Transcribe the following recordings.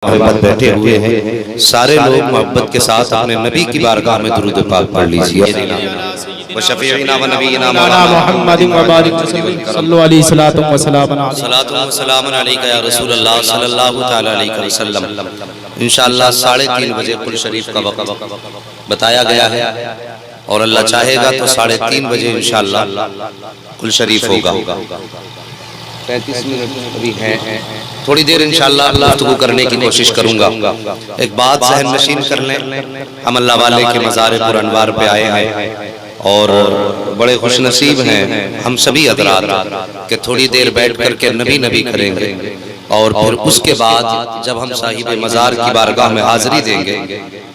मोहब्बत बैठे हुए हैं, सारे लोग मोहब्बत के साथ अपने नबी की बारगाह में दुरूद पाक पढ़ लीजिए। शफीना व नबीना मुहम्मद व बारिक सल्लल्लाहु अलैहि वसल्लम अलैका या रसूल अल्लाह सल्लल्लाहु तआला अलैहि वसल्लम। इंशाअल्लाह 3:30 बजे कुल शरीफ का वक्त बताया गया है और अल्लाह चाहेगा तो 3:30 बजे इंशाअल्लाह कुल शरीफ होगा। 35 मिनट अभी है, थोड़ी देर इंशाअल्लाह गुफ्तगू करने की कोशिश करूंगा। एक बात ज़हन नशीन कर लें, हम अल्लाह वाले के मज़ार पुर अनवार पे आए हैं और बड़े खुशनसीब हैं हम सभी हज़रात कि थोड़ी देर बैठ कर के नबी नबी करेंगे और फिर उसके बाद जब हम साहिब मज़ार की बारगाह में हाज़िरी देंगे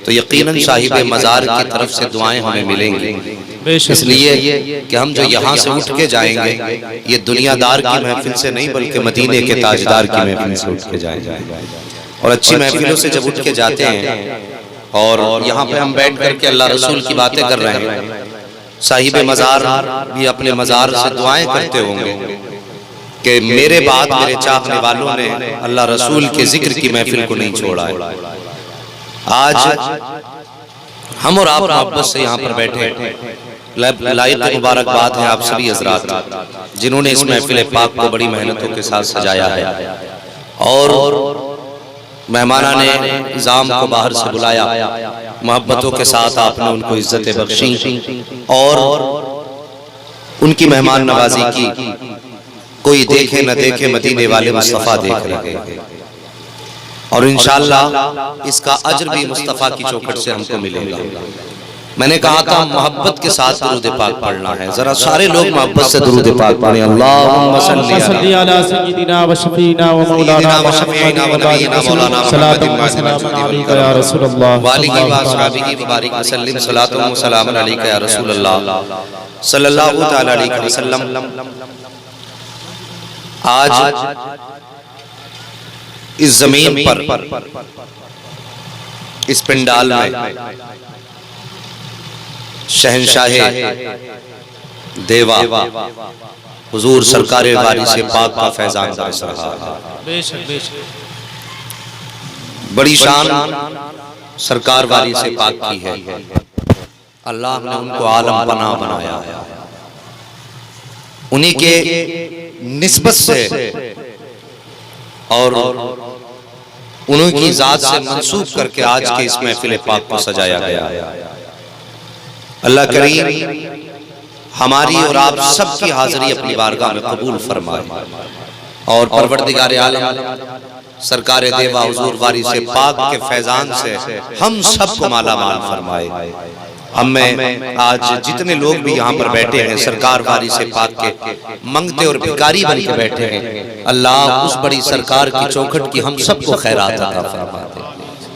तो यकीनन साहिब मज़ार की तरफ से दुआएं हमें मिलेंगी। इसलिए कि हम जो यहाँ से उठ के जाएंगे ये दुनियादार की महफिल से नहीं बल्कि मदीने के ताजदार की महफिल से उठ के जाएंगे। और अच्छी महफिलों से जब उठ के जाते हैं और यहाँ पे हम बैठ करके अल्लाह रसूल की बातें कर रहे हैं, साहिब मज़ार भी अपने मज़ार से दुआएं करते होंगे कि मेरे बाद मेरे चाहने वालों ने अल्लाह रसूल के जिक्र की महफिल को नहीं छोड़ा है। आज हम और आप मोहब्बत से यहाँ पर बैठे लाइक मुबारकबाद है आप सभी हज़रात जिन्होंने इस महफिल पाक को बड़ी मेहनतों के साथ सजाया है और मेहमाना ने निज़ाम को बाहर से बुलाया, मोहब्बतों के साथ आपने उनको इज्जत बख्शी और उनकी मेहमान नवाजी की। कोई देखे न देखे मदीने वाले मुस्तफ़ा देख रहे हैं और इंशाअल्लाह इसका अज्र भी मुस्तफ़ा की चौखट से हमको मिलेगा। मैंने कहा था मोहब्बत के साथ दुरूद पाक पढ़ना है, जरा सारे लोग मोहब्बत से दुरूद पाक पढ़ें। अल्लाहुम्मा सल्ली अला सय्यिदिना व शफीना व मौलाना व शफीना व नबीना मौलाना मुहम्मद या रसूल अल्लाह व आलिहि व अस्हाबिहि व बारिक वसल्लम सलातु व सलाम अलैका या रसूल अल्लाह सल्लल्लाहु तआला अलैहि वसल्लम। आज इस जमीन पर इस पंडाल में शहंशाहे देवा हुजूर सरकारे वारी से पाक का फैजान बरस रहा है। बड़ी शान सरकार वारी से पाक की है, अल्लाह ने उनको आलम पनाह बनाया है। उन्हीं के निस्बत से और उन्हीं की जात से मंसूब करके आज के इस महफिल पाक को सजाया गया है। अल्लाह करीम हमारी और आप सबकी हाजिरी अपनी बारगाह में कबूल फरमाए और परवरदिगार आलम सरकार देवा हुजूर वारी से पाक के फैजान से हम सबको माला माल फरमाए। हमें आज जितने लोग भी यहाँ पर बैठे हैं सरकार वारी से पाक के मंगते और भिखारी बन के बैठे हैं, अल्लाह उस बड़ी सरकार की चौखट की हम सबको खैरात अता फरमा दे।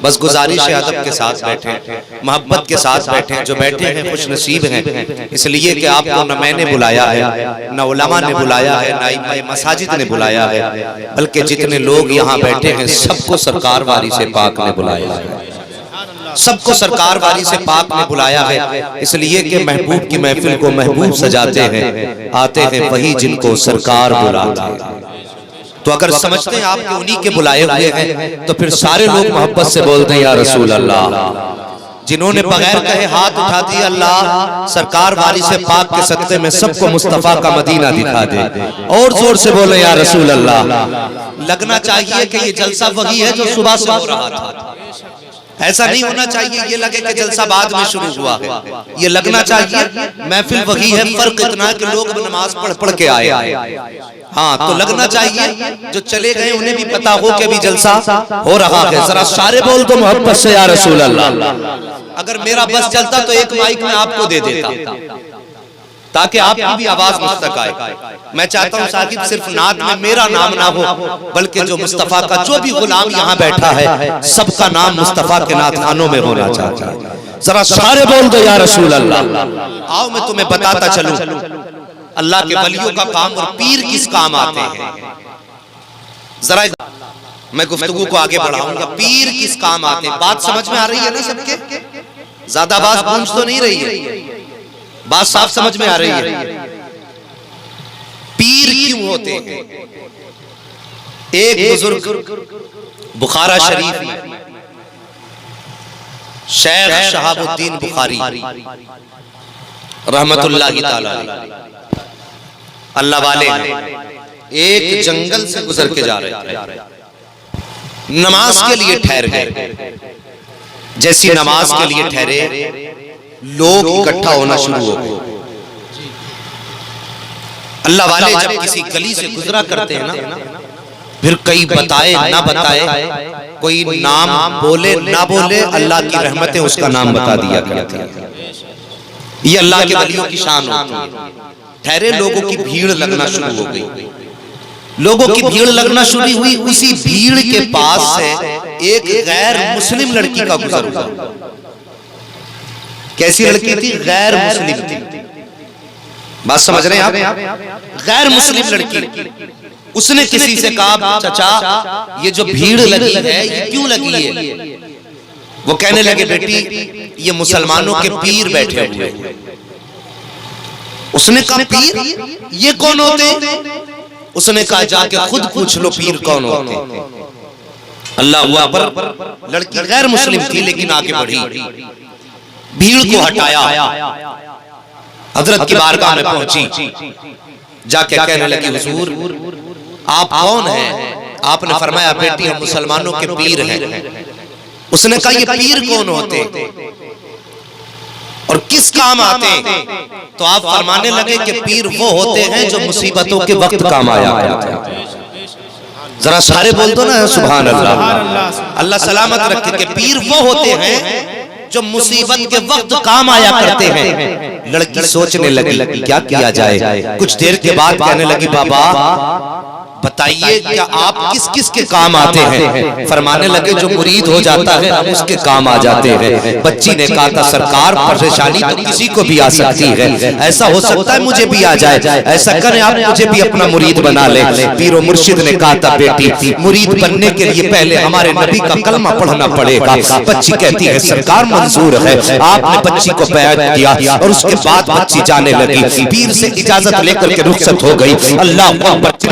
बस गुजारिश है अदब के साथ बैठे, मोहब्बत के साथ बैठे, जो बैठे हैं खुश नसीब हैं इसलिए कि आपको न मैंने बुलाया है न उलमा ने बुलाया है न इमाम मसाजिद ने बुलाया है, बल्कि जितने लोग यहाँ बैठे हैं सबको सरकार वारी से पाक ने बुलाया है, सबको सरकार वाली से पाक ने बुलाया है। इसलिए कि महबूब की महफिल को महबूब सजाते हैं, आते हैं वही जिनको सरकार बुलाते हैं। तो अगर समझते हैं आपके उन्हीं के बुलाए हुए हैं तो फिर सारे लोग मोहब्बत से बोलते हैं या रसूल अल्लाह। जिन्होंने बगैर कहे हाथ उठा दिया, अल्लाह सरकार वाली से पाक के सदक़े में सबको मुस्तफ़ा का मदीना दिखा दे, और जोर से बोले या रसूल अल्लाह। लगना चाहिए कि ये जलसा वही है जो सुबह से हो रहा था, ऐसा नहीं होना चाहिए ये लगे कि जलसा बाद में शुरू हुआ है। ये लगना चाहिए महफिल वही है, फर्क इतना कि लोग नमाज पढ़ पढ़ के आए। हाँ, तो लगना चाहिए जो चले गए उन्हें भी पता हो कि अभी जलसा हो रहा है। जरा सारे बोल दो मोहब्बत से या रसूल अल्लाह। अगर मेरा बस चलता तो एक माइक में आपको दे देता ताकि आपकी भी आवाज मुझ तक आए। मैं चाहता हूँ साकिब सिर्फ नात में मेरा नाम ना हो बल्कि जो मुस्तफ़ा का जो भी गुलाम यहाँ बैठा है सबका नाम मुस्तफ़ा के नात खानों में होना चाहता है। जरा सारे बोल दो या रसूल अल्लाह। आओ मैं तुम्हें बताता चलूं अल्लाह के वलियों का काम और पीर किस काम आते हैं। जरा मैं गुफ्तगू को आगे बढ़ाऊंगा, पीर किस काम आते हैं। बात समझ में आ रही है ना सबके? ज्यादा बात गूंज तो नहीं रही है, बात साफ समझ में आ रही है। पीर क्यों होते हैं? एक बुजुर्ग बुखारा शरीफ में शेख शहाबुद्दीन बुखारी रहमतुल्लाहि ताला अल्लाह वाले एक जंगल से गुजर के जा रहे थे, नमाज के लिए ठहर गए। जैसी नमाज के लिए ठहरे, लोग इकट्ठा होना शुरू हो गए। अल्लाह वाले जब किसी गली से गुजरा करते हैं ना, फिर कई बताए ना बताए, कोई नाम बोले ना बोले, अल्लाह की रहमतें उसका नाम बता दिया करती है। ये अल्लाह के वलियों की शान होती है। ठहरे, लोगों की भीड़ लगना शुरू हो गई। लोगों की भीड़ लगना शुरू हुई। उसी भीड़ के पास से एक गैर मुस्लिम लड़की का गुजर हुआ। कैसी लड़की थी? गैर मुस्लिम थी। बात समझ रहे हैं आप? गैर मुस्लिम लड़की। उसने किसी से कहा, चाचा ये जो भीड़ लगी है ये क्यों लगी है? वो कहने लगे, बेटी ये मुसलमानों के पीर बैठे हुए हैं। उसने कहा, पीर ये कौन होते? उसने कहा, जाके खुद पूछ लो पीर कौन होते। अल्लाह अकबर। लड़की गैर मुस्लिम थी लेकिन आगे बढ़ी, भीड़ को हटाया, हजरत की बारगाह में पहुंची, जाके कहने लगी, हुजूर आप कौन हैं? आपने फरमाया, बेटी हम मुसलमानों के पीर हैं। उसने कहा, ये पीर कौन होते और किस काम आते? तो आप फरमाने लगे कि पीर वो होते हैं जो मुसीबतों के वक्त काम आया करते हैं। जरा सारे बोल दो ना सुभान अल्लाह। अल्लाह सलामत रखे। कि पीर वो होते हैं जो मुसीबत के वक्त काम आया करते हैं। लड़की सोचने लगी क्या किया जाए। कुछ देर के बाद कहने लगी, बाबा बताइए क्या आप किस किस के काम आते हैं? फरमाने लगे, जो मुरीद हो जाता है हम उसके काम आ जाते हैं। बच्ची ने कहा था, सरकार परेशानी तो किसी को भी आ सकती है, ऐसा हो सकता है मुझे भी आ जाए, ऐसा करें आप मुझे भी अपना मुरीद बना ले। पीरो मुर्शिद ने कहा था, बेटी मुरीद बनने के लिए पहले हमारे नबी का कलमा पढ़ना पड़ेगा। बच्ची कहती है, सरकार मंजूर है। आपने बच्ची को बैत दिया और उसके बाद बच्ची जाने लगी। पीर से इजाजत लेकर के रुखसत हो गई। अल्लाह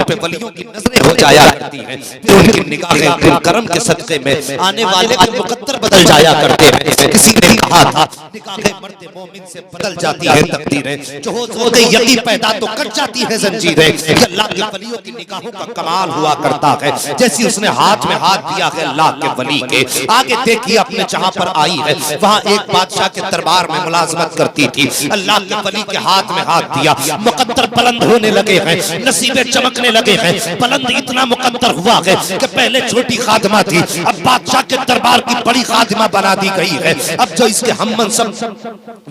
पे वलियों की नजरें हो जाया करती हैं, फिर उनकी निगाहें करम के सदक़े में आने वाले के मुकद्दर बदल जाया करते हैं। किसी ने कहा था, निगाहें मर्द मोमिन से बदल जाती है तकदीरें, जो हो गई यकीन पैदा तो कट जाती है जंजीरें। अल्लाह के वलियों की निगाहों का कमाल हुआ करता है। जैसे उसने हाथ में हाथ दिया है अल्लाह के वली के, आगे देखिए अपने जहां पर आई है, वहां एक बादशाह के दरबार में मुलाजमत करती थी। अल्लाह के वली के हाथ में हाथ दिया, मुकद्दर बुलंद होने लगे हैं, नसीबें चमकने लगे हैं। बुलंद इतना मुकद्दर हुआ है कि पहले छोटी खादिमा थी, अब बादशाह के दरबार की बड़ी खादिमा बना दी गई है। अब जो इसके हम सब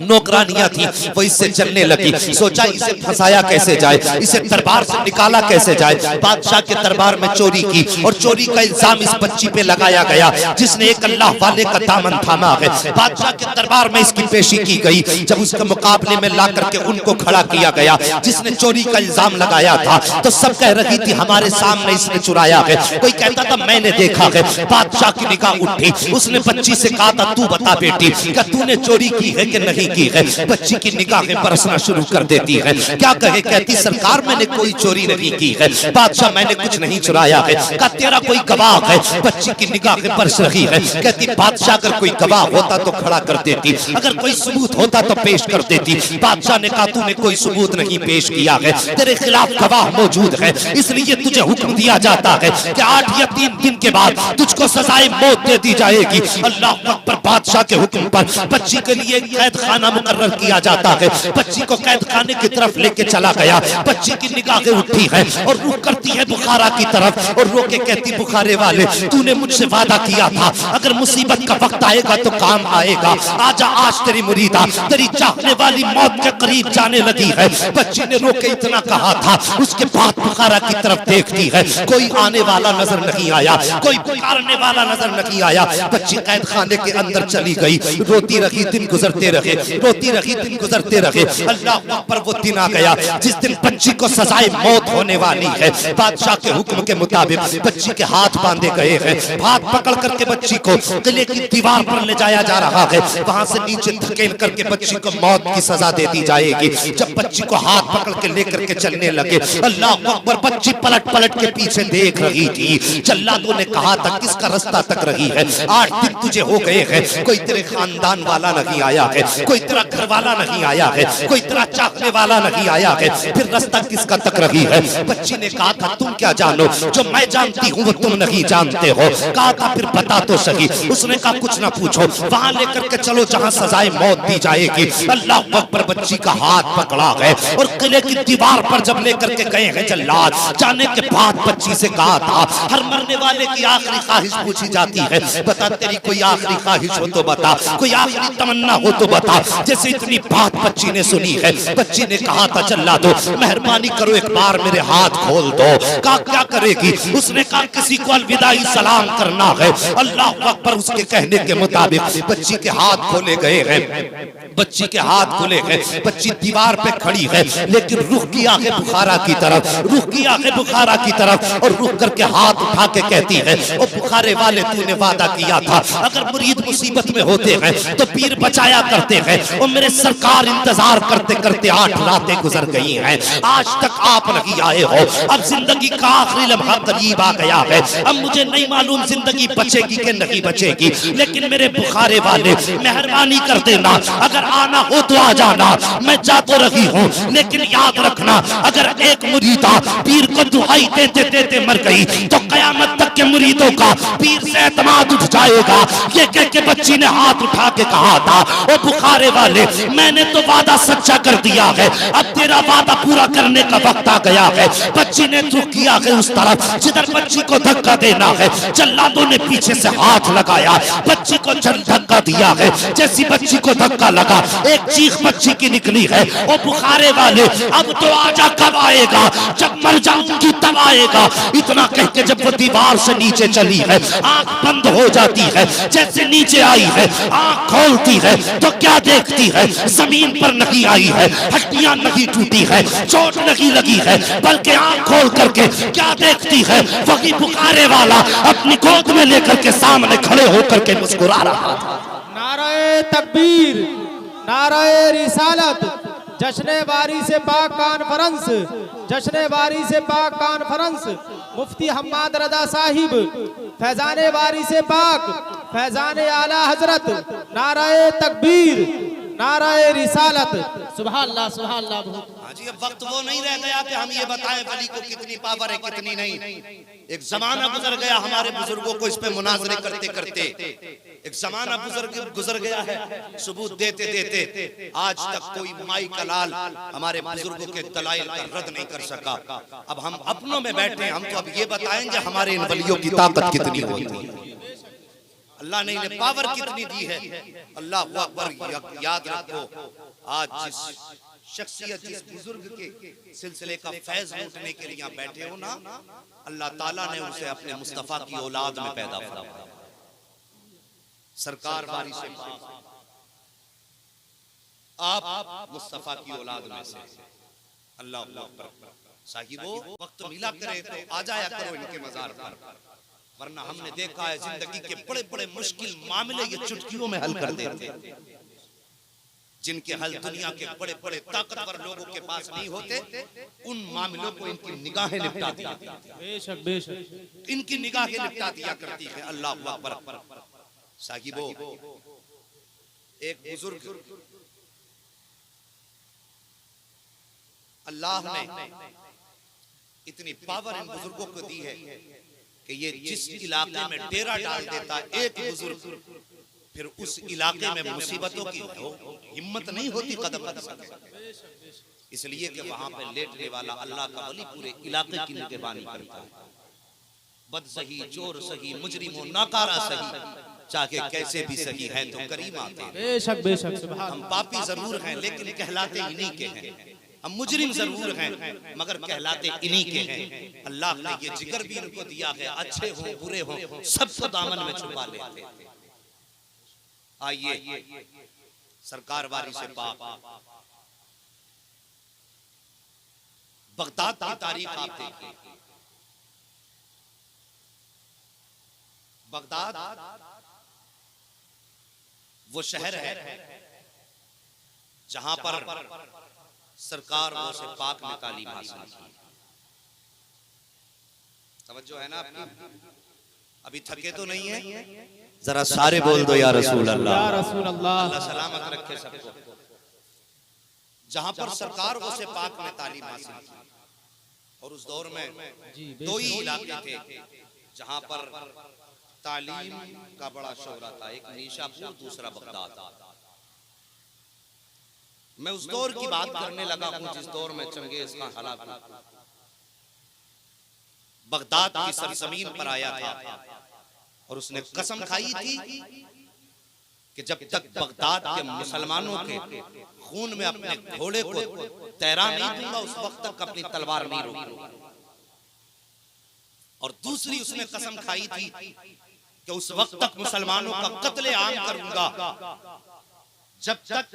नौकरानियां थी वो इससे चलने लगी। सोचा इसे फंसाया कैसे जाए, इसे दरबार से निकाला कैसे जाए। बादशाह के दरबार में चोरी की और चोरी का इल्जाम इस बच्ची पे लगाया गया जिसने एक अल्लाह वाले का दामन थामा है। बादशाह के दरबार में इसकी पेशी की गई। जब उसके मुकाबले में ला करके उनको खड़ा किया गया जिसने चोरी का इल्जाम लगाया था, तो सब कह रही थी हमारे सामने इसने चुराया है। कोई कहता था मैंने देखा है। बादशाह की निगाह उठी, उसने बच्ची से कहा था, तू बता बेटी क्या तूने चोरी की है कि नहीं की है? बच्ची की निगाहें बरसना शुरू कर देती है। क्या कहे? कहती सरकार मैंने कोई चोरी नहीं की है। बादशाह मैंने कुछ नहीं चुराया है। क्या तेरा कोई गवाह है? बच्ची की निगाहें बरस रही है। कहती बादशाह अगर कोई गवाह होता तो खड़ा कर देती, अगर कोई सबूत होता तो पेश कर देती। बादशाह ने कहा तूने कोई सबूत नहीं पेश किया है, तेरे खिलाफ गवाह मौजूद है, इसलिए तुझे हुक्म दिया जाता है कि 8 या 3 दिन के बाद तुझको सजाए मौत दे दी जाएगी। अल्लाह अकबर। बादशाह के हुक्म पर बच्ची के लिए कैद खाना मुकर्रर किया जाता है। बच्ची को कैद खाने की तरफ लेके चला गया। बच्ची की निगाहें उठी है और रुख करती है बुखारा की तरफ और रो के कहती, बुखारे वाले तूने मुझसे वादा किया था अगर मुसीबत का वक्त आएगा तो काम आएगा। आजा आज तेरी मुरीदा तेरी चाहने वाली मौत के करीब जाने लगी है। बच्ची ने रो के इतना कहा था, उसके बाद बुखारा की तरफ देखती है, कोई आने वाला नजर नहीं आया, कोई पुकारने वाला नजर नहीं आया। बच्ची कैद खाने के अंदर चली गई, रोती रही, दिन गुजरते रहे, रोती रही, दिन गुजरते रहे। अल्लाह पर वो दिन आ गया जिस दिन बच्ची को सजाए मौत होने वाली है। बादशाह के हुक्म के मुताबिक बच्ची के हाथ बांधे गए हैं। हाथ पकड़ करके बच्ची को किले की दीवार पर ले जाया जा रहा है। वहां से नीचे धकेल करके बच्ची को मौत की सजा दे दी जाएगी। जब बच्ची को हाथ पकड़ के लेकर के चलने लगे, अल्लाह अकबर, बच्ची पलट पलट पलट के पीछे देख रही थी। जल्लादों ने कहा था किसका रास्ता तक रही है, 8 दिन तुझे हो गए हैं, कोई तेरे खानदान वाला नहीं आया है, कोई तेरा घर वाला नहीं आया है, कोई तेरा चाहने वाला नहीं आया है, फिर रास्ता किसका तक रही है। बच्ची ने कहा था तुम क्या जानो, जो मैं जानती हूँ वो तुम नहीं जानते हो। कहा था फिर बता तो सही। उसने कहा कुछ ना पूछो, वहां लेकर के चलो जहां सजाए मौत दी जाएगी। अल्लाह अकबर, बच्ची का हाथ पकड़ा गए और किले की दीवार पर जब लेकर के गए हैं जल्लाद, जाने के बाद बच्ची से कहा था हर मरने वाले की आखिरी ख्वाहिश पूछी जाती है, बता तेरी कोई आखिरी ख्वाहिश हो तो बता, कोई आखिरी तमन्ना हो तो बता। जैसे इतनी बात बच्ची ने सुनी है, बच्ची ने कहा था जल्लादो मेहरबानी करो एक बार मेरे हाथ खोल दो। कहा क्या करेगी? उसने कहा किसी को अलविदाई सलाम करना है। अल्लाह अकबर, उसके कहने के मुताबिक बच्ची के हाथ खोले गए हैं, बच्ची के हाथ खोले गए। बच्ची दीवार पे खड़ी है लेकिन रुख किया है बुखारा की तरफ, रुख किया है बुखारा की तरफ और रुक करके हाथ उठा के कहती है ओ बुखारे वाले, तूने वादा किया था अगर मुरीद मुसीबत में होते हैं तो पीर बचाया करते हैं, और मेरे सरकार इंतजार करते करते 8 रातें गुजर गई हैं, आज तक आप नहीं आए हो। अब जिंदगी का आखिरी लम्हा करीब आ गया है, अब मुझे नहीं मालूम जिंदगी बचेगी कि नहीं बचेगी, लेकिन मेरे बुखारे वाले मेहरबानी कर देना, अगर आना हो तो आ जाना। मैं जा तो रही हूँ लेकिन याद रखना अगर एक मुरीदा पीर को दुआई देते देते मर गई तो कयामत तक के मुरीदों का पीर से एतमाद उठ जाएगा। ये कह के बच्ची ने हाथ उठा के कहा था ओ बुखारे वाले, मैंने तो वादा सच्चा कर दिया है, अब तेरा वादा पूरा करने का वक्त आ गया है। बच्ची ने रुख किया है उस तरफ जिधर बच्ची को धक्का देना है। जल्लादों ने पीछे से हाथ लगाया, बच्ची को धक्का दिया है। जैसी बच्ची को धक्का लगा एक चीख बच्ची की निकली है, ओ बुखारे वाले अब तो आजा, कब आएगा, जब मर जाऊंगी तब आएगा। इतना कह के जब वो दीवार से नीचे चली है आंख बंद हो जाती है, जैसे नीचे आई है आंख खोलती है तो क्या देखती है, जमीन पर नहीं आई है, हड्डियां नहीं टूटी है, चोट नहीं लगी है, बल्कि आंख खोल करके क्या देखती है, वही बुखारे वाला अपनी गोद में लेकर के सामने खड़े होकर के मुस्कुरा रहा था। नाराए तकबीर, नाराए रिसालत, जश्न बारी से पाक कॉन्फ्रेंस, जश्न बारी से पाक कॉन्फ्रेंस, मुफ्ती हम्माद रजा साहिब, फैजान बारी से पाक, फैजान आला हजरत, नाराए तकबीर, नाराए रिसालत, सुभान अल्लाह सुभान अल्लाह। हाँ जी, अब वक्त वो नहीं रह गया कि हम ये बताएं वली को कितनी पावर है कितनी नहीं। एक जमाना गुजर गया हमारे बुजुर्गों को इस पे मुनाजरे करते करते, एक जमाना गुजर गया है सबूत देते देते, आज तक कोई माई का लाल हमारे बुजुर्गों के दलाइल का रद्द नहीं कर सका। अब हम अपनों में बैठे, हम तो अब ये बताएंगे हमारे इन वलियों की ताकत कितनी होती है, अल्लाह ने इन्हें पावर कितनी दी है। अल्लाह अकबर, याद रखो आज जिस शख्सियत, जिस बुजुर्ग के सिलसिले का फैज लूटने के लिए बैठे हो ना, अल्लाह ताला ने उसे अपने मुस्तफा की औलाद में पैदा फरमाया। सरकार बारी से आप मुस्तफा की औलाद में से, अल्लाह अकबर। साहिबो वक्त मिला करे तो आ जाया करो इनके मजार पर, वरना हमने देखा है जिंदगी के बड़े बड़े मुश्किल मामले ये चुटकियों में हल कर देते हैं, जिनके हल दुनिया के बड़े बड़े ताकतवर लोगों के पास नहीं होते, उन मामलों को इनकी निगाहें निपटा दिया, बेशक बेशक इनकी निगाहें निपटा दिया करती है। अल्लाह अकबर। साहिबो एक बुजुर्ग, अल्लाह ने इतनी पावर इन बुजुर्गों को दी है कि ये जिस इलाके में डेरा डाल देता एक बुजुर्ग, फिर उस इलाके में मुसीबतों की हिम्मत नहीं होती कदम रख सके, इसलिए कि वहां पे लेटने वाला अल्लाह का वली पूरे इलाके की निगरानी करता है। बद सही, चोर सही, मुजरिम हो, नाकारा सही, चाहे कैसे भी सही है तो करीम आते हैं। बेशक बेशक सुभान। हम पापी जरूर हैं लेकिन कहलाते इन्हीं के हैं, हम मुजरिम जरूर हैं मगर कहलाते इन्हीं के हैं। अल्लाह ने ये जिक्र भी इनको दिया है, अच्छे हो बुरे हो सबको दामन में छुपा लेते हैं। आइए सरकार वारी से पाक बगदाद की तारीख आप देखिए। बगदाद वो शहर है जहां पर सरकार वो से पाक ने तालीम हासिल की। तवज्जो है ना आपकी? अभी थके तो नहीं है? जरा सारे बोल दो या रसूल अल्लाह। या रसूल अल्लाह। अल्लाह सलामत रखे सबको। जहां पर सरकार से पाक में तालीम हासिल की, और उस दौर में दो ही इलाके थे जहां पर तालीम का बड़ा शोहरा था, एक नीशापुर, दूसरा बगदाद। मैं उस दौर की बात करने लगा हूं जिस दौर में चंगेज खान हलाक बगदाद की सरजमीन पर आया था, और उसने कसम खाई थी कि जब तक बगदाद के मुसलमानों के खून में अपने घोड़े को तैरा नहीं दूंगा, उस वक्त तक अपनी तलवार नहीं रोकूंगा। और दूसरी उसने कसम खाई थी कि उस वक्त तक मुसलमानों का कत्ले आम करूंगा जब तक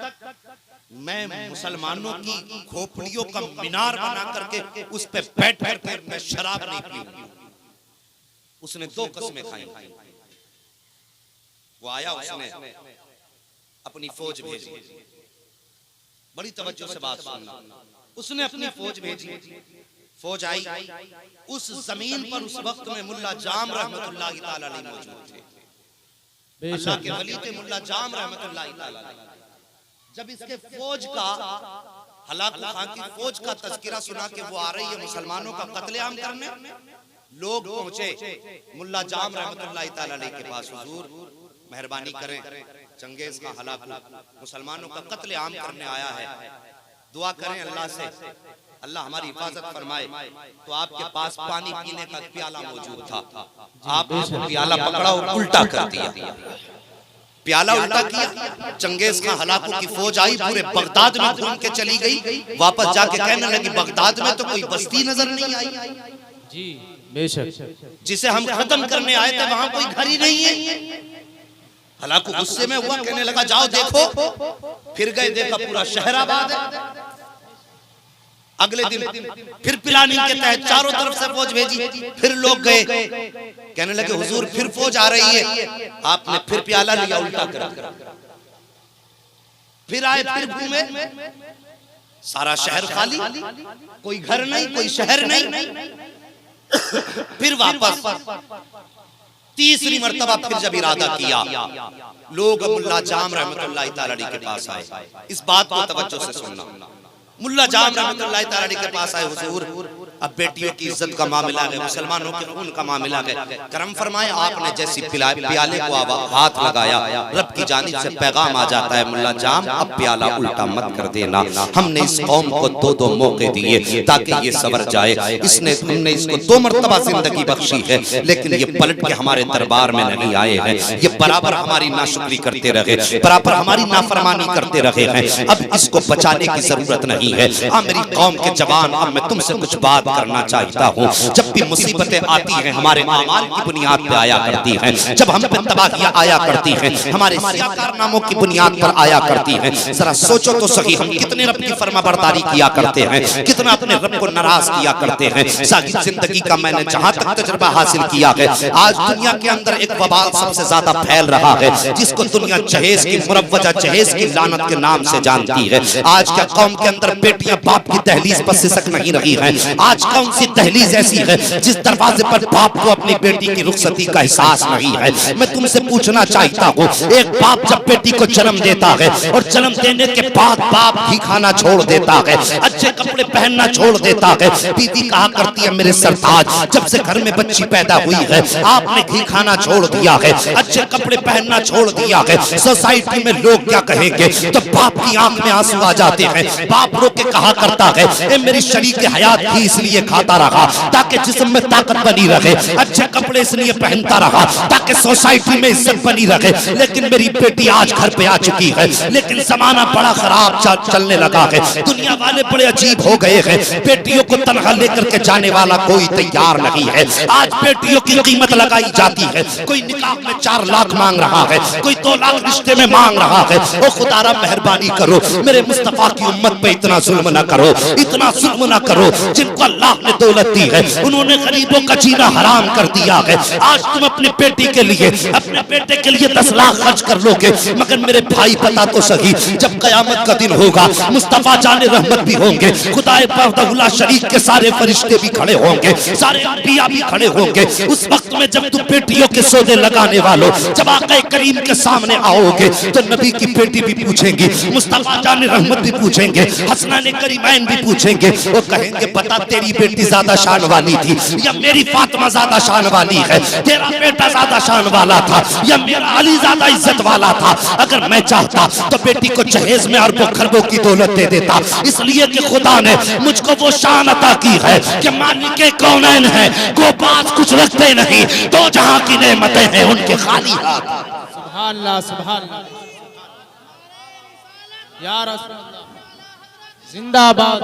मैं मुसलमानों की खोपड़ियों का मीनार बना करके उस पे बैठ करके मैं शराब नहीं पीऊंगा। उसने दो कस्में खाई। वो आया, उसने अपनी फौज भेजी। बड़ी तवज्जो से बात सुनना। उसने अपनी फौज भेजी, फौज आई। उस जमीन पर उस वक्त में मुल्ला जाम रहमतुल्लाह तआला अलैहि मौजूद थे। अल्लाह के वली थे मुल्ला जाम रहमतुल्लाह तआला अलैहि। जब इसके फौज का, हलाकू खान की फौज का तज़किरा सुना कि वो आ रही है मुसलमानों का कत्लेआम करने, लोग पहुंचे मुल्ला जाम रहमतुल्लाह तआला अलैहि के पास। हुजूर मेहरबानी करें, चंगेज का हलाकू मुसलमानों का कत्लेआम करने आया है, दुआ करें अल्लाह से, अल्लाह हमारी हिफाजत फरमाए। तो आपके पास पानी पीने का प्याला मौजूद था, आपने प्याला पकड़ा और उल्टा कर दिया। प्याला उल्टा किया, चंगेज खान हलाकू की फौज आई, पूरे बगदाद में घूम के चली गई। वापस जाके कहने लगी बगदाद में तो कोई बस्ती नजर नहीं आई जी, बेशक। जिसे हम खत्म करने आए थे वहां कोई घर ही नहीं है। हलाकू गुस्से में हुआ, कहने लगा जाओ देखो। फिर गए, देखा पूरा शहर आबाद है। अगले दिन फिर प्लानिंग के तहत चारों तरफ से फौज भेजी। फिर लोग गए, कहने लगे हुजूर फिर फौज आ रही है। आपने फिर प्याला लिया, उल्टा कर। फिर आए, फिर घूमे, सारा शहर खाली, कोई घर नहीं, कोई शहर नहीं। फिर वापस तीसरी मर्तबा फिर जब इरादा किया, लोग मुल्ला जाम रहमतुल्लाह तआला अलैहि के पास आए। इस बात को तवज्जो से सुनना। मुल्ला जाम रहमतुल्लाह तआला अलैहि के पास आए, हुजूर अब बेटियों की इज्जत का मामला है, मुसलमानों के खून का मामला है, करम फरमाए। आपने जैसी प्याले को हाथ लगाया, रब की जानिब से पैगाम आ जाता है, मुल्ला जाम अब प्याला उल्टा मत कर देना। हमने इस कौम को दो मौके दिए ताकि ये सवर जाए। हमने इसको 2 मरतबा जिंदगी बख्शी है, लेकिन ये पलट के हमारे दरबार में नहीं आए हैं। ये बराबर हमारी नाशुक्री करते रहे, बराबर हमारी नाफरमानी करते रहे हैं। अब इसको बचाने की जरूरत नहीं है। मेरी कौम के जवान, अब मैं तुमसे कुछ बात करना चाहता हूँ। जब भी मुसीबतें आती हैं हमारे आमाल की बुनियाद पर आया करती हैं, जब हम पे तबाहियां आया करती हैं हमारे कारनामों की बुनियाद पर आया करती हैं। जरा सोचो तो सही, हम कितने रब की फरमाबरदारी किया करते हैं, कितना अपने रब को नाराज किया करते हैं। सारी जिंदगी का मैंने जहां तक तजुर्बा हासिल किया है, आज दुनिया के अंदर एक वबाल सबसे ज्यादा फैल रहा है, जिसको दुनिया जहेज की मुरव्वजा जहेज की लानत के नाम से जानती है। आज क्या कौम के अंदर बेटियां बाप की दहलीज पर सिसक नहीं रही हैं? आज कौन सी दहलीज ऐसी है जिस दरवाजे पर बाप को अपनी बेटी की रुखसती का एहसास नहीं है? मैं तुमसे पूछना चाहता हूँ, एक बाप जब बेटी को जन्म देता है और जन्म देने के बाद बाप घी खाना छोड़ देता है, अच्छे कपड़े पहनना छोड़ देता है, बीवी कहा करती है मेरे सरताज जब से घर में बच्ची पैदा हुई है आपने घी खाना छोड़ दिया है, अच्छे कपड़े पहनना छोड़ दिया है, सोसाइटी में लोग क्या कहेंगे? तो बाप की आंख में आंसू आ जाते हैं। बाप रो के कहा करता है ए मेरी शरीक हयात थी इसलिए खाता रहा ताकि जिस्म में ताकत बनी रहे, अच्छे कपड़े इसलिए पहनता रहा ताकि सोसाइटी में इज्जत बनी रहे। लेकिन मेरी बेटी आज घर पे आ चुकी है, लेकिन जमाना बड़ा खराब चलने लगा है, दुनिया वाले बड़े अजीब हो गए हैं, बेटियों को तनखा लेकर के जाने वाला कोई तैयार नहीं है। आज बेटियों की कीमत लगाई जाती है, कोई निकाह में 4 लाख मांग रहा है, कोई 2 लाख रिश्ते में मांग रहा है। ओ खुदारा मेहरबानी करो, मेरे मुस्तफा की उम्मत पे इतना जुल्म ना करो, इतना जुल्म ना करो। जिनको अल्लाह ने दौलत दी है, उन्होंने गरीबों का जीना हराम कर दिया है। आज तुम अपनी बेटी के लिए, अपने बेटे के लिए 10 लाख खर्च कर लोगे, मगर मेरे भाई पता तो सही, जब कयामत का दिन होगा मुस्तफा जाने रहमत भी होंगे, खुदाए पर्दहुल्ला शरीक के सारे फरिश्ते भी खड़े होंगे, सारे अंबिया भी खड़े होंगे। उस वक्त में जब तुम बेटियों के सौदे लगाने वालों जब आका करीम के सामने आओगे तो नबी की बेटी भी पूछेंगी, मुस्तफा जाने रहमत भी पूछेंगे, हसनैन करीमैन भी पूछेंगे। वो कहेंगे बता तेरी बेटी ज्यादा शान वाली थी या मेरी फातिमा ज्यादा शान वाली है, तेरा बेटा ज्यादा शान वाला था या मेरा अली ज्यादा इज्जत वाला था। अगर मैं चाहता तो बेटी को जहेज में अरबों खरबों की दौलत दे देता, इसलिए कि खुदा ने मुझको वो शान अता की है कि मालिके कौनैन है, को बात कुछ रखते नहीं, तो जहां की नेमतें हैं उनके खाली हाथ। सुभान अल्लाह, सुभान अल्लाह, या रसूल अल्लाह, जिंदाबाद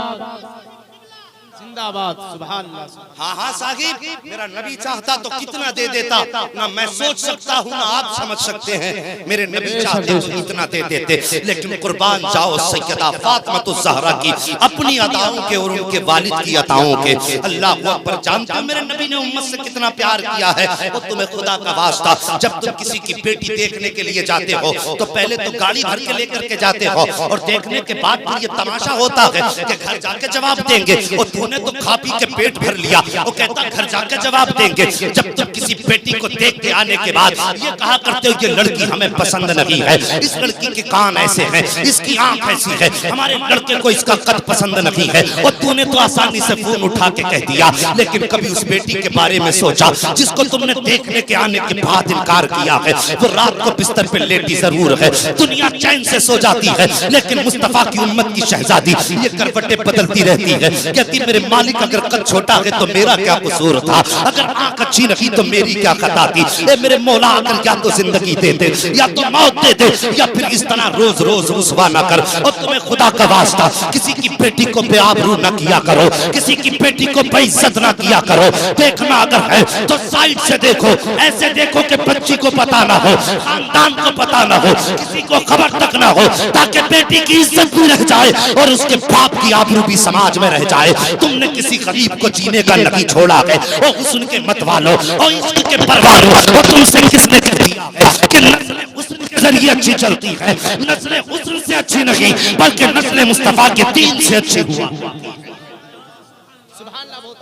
जिंदाबाद, सुभान अल्लाह। हाँ हाँ साहिब, मेरा नबी चाहता तो कितना दे देता, ना मैं सोच सकता हूँ ना आप समझ सकते हैं। मेरे नबी चाहते तो इतना दे देते, लेकिन कुर्बान जाओ सैयदा फातिमा ज़हरा की अपनी अताओं के और उनके वालिद की अताओं के। अल्लाह अकबर, जानते हो मेरे नबी ने उम्मत से कितना प्यार किया है। वो तुम्हें खुदा का वास्ता, जब तुम किसी की बेटी देखने के लिए जाते हो तो पहले तो गाड़ी भर के लेकर के जाते हो, और देखने के बाद फिर ये तमाशा होता है कि घर जाके जवाब देंगे। और तूने तो खा पी के पेट भर लिया, वो कहता घर जाके जवाब देंगे। जब तुम किसी बेटी को देख के आने के बाद ये कहा करते हो ये लड़की हमें पसंद नहीं है, इस लड़की के कान ऐसे हैं, इसकी आंख ऐसी है, हमारे लड़के को इसका कद पसंद नहीं है। और तूने तो आसानी से फोन उठा के कह दिया, लेकिन कभी उस बेटी के बारे में सोचा जिसको तुमने देखने के आने के बाद इनकार किया है। वो रात को बिस्तर पे लेटी जरूर है, दुनिया चैन से सो जाती है, लेकिन मुस्तफा की उम्मत की शहजादी ये करवटें बदलती रहती है। कहती मेरे मालिक अगर कद छोटा है तो मेरा क्या कसूर था, अगर आंख अच्छी नहीं तो मेरी क्या खता थी। ए मेरे मौला अगर या तो जिंदगी दे दे या तो मौत दे दे, या फिर इस तरह रोज रोज रुसवा ना कर। और तुम्हें खुदा का वास्ता किसी की बेटी को बेआबरू न किया करो, किसी की बेटी को बेइज्जत ना किया करो। देखना अगर है तो साइड से देखो, ऐसे देखो कि बच्ची को पता ना हो, खानदान को पता ना हो, किसी को खबर तक ना हो, ताकि बेटी की इज्जत भी रह जाए और उसके बाप की आबरू भी समाज में रह जाए। तुमने किसी गरीब को जीने का नहीं छोड़ा है, और हुस्न के मत वालों और इश्क के परवानों, और तुमसे किसने कह दिया है कि नस्ल हुस्न के जरिए अच्छी चलती है। नस्ल हुस्न से अच्छी नहीं बल्कि नस्ल मुस्तफा के दीन से अच्छी हुआ।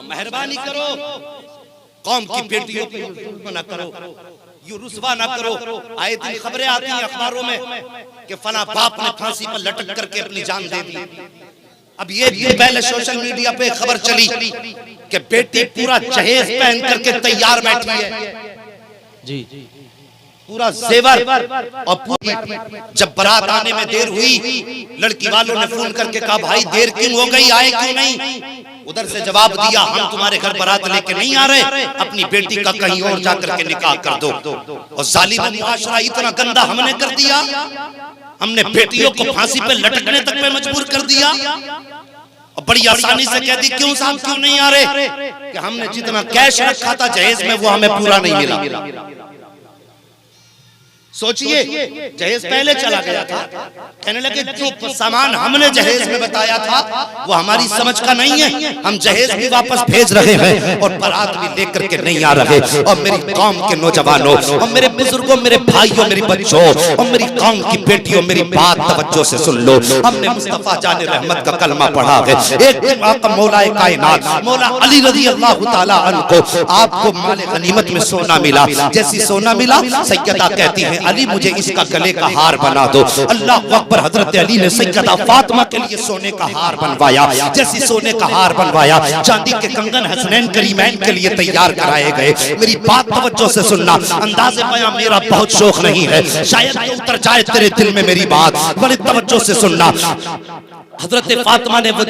मेहरबानी करो, कौम की बेटियों को न करो, यू रुसवा ना करो। आए दिन खबरें आती हैं अखबारों में कि फला बाप ने फांसी पर लटक करके अपनी जान दे दी। अब ये पहले सोशल मीडिया पे खबर चली कि बेटी पूरा जहेज पहन करके तैयार बैठी है, जी पूरा जेवर, और पूरी जब बारात आने में देर हुई, लड़की वालों ने फोन करके कहा भाई देर क्यों हो गई, आए क्यों नहीं। उधर से जवाब दिया हम तुम्हारे घर बारात लेके नहीं आ रहे, अपनी बेटी का कहीं और जाकर के निकाह कर दो। और जालिम मुआशरा इतना गंदा हमने कर दिया, हमने बेटियों को फांसी पे लटकने तक पे मजबूर कर दिया, और बड़ी आसानी से कह दी क्यों साहब क्यों नहीं आ रहे, कि हमने जितना कैश रखा था जहेज में वो हमें पूरा नहीं मिला। सोचिए जहेज पहले चला गया था, कहने लगे जो सामान हमने जहेज में बताया था वो हमारी समझ का नहीं है, हम जहेज भी वापस भेज रहे हैं और बारात भी लेकर के नहीं आ रहे। और मेरी कौम के नौजवानों और मेरे बुजुर्गों, मेरे भाइयों, मेरे बच्चों और मेरी कौम की बेटियों, मेरी बात तवज्जो से सुन लो। हमने मुस्तफा जाने रहमत का कलमा पढ़ा है। एक दिन आका मौलाए कायनात मौला अली रज़ी अल्लाह तआला अन्हु को आपको माले गनीमत में सोना मिला। जैसी सोना मिला, सैयदा कहती है अली मुझे इसका गले का हार बना दो। अल्लाह अकबर, हजरत अली ने सैयदा फातिमा के लिए सोने का हार बनवाया। जैसी सोने का हार बनवाया, चांदी के कंगन हसनैन करीमैन के लिए तैयार कराए गए। मेरी बात तवज्जो से सुनना, अंदाज़े बयां मेरा बहुत शौक नहीं है, शायद उतर जाए तेरे दिल में मेरी बात, बड़ी तवज्जो से सुनना। हजरत फातिमा ने वो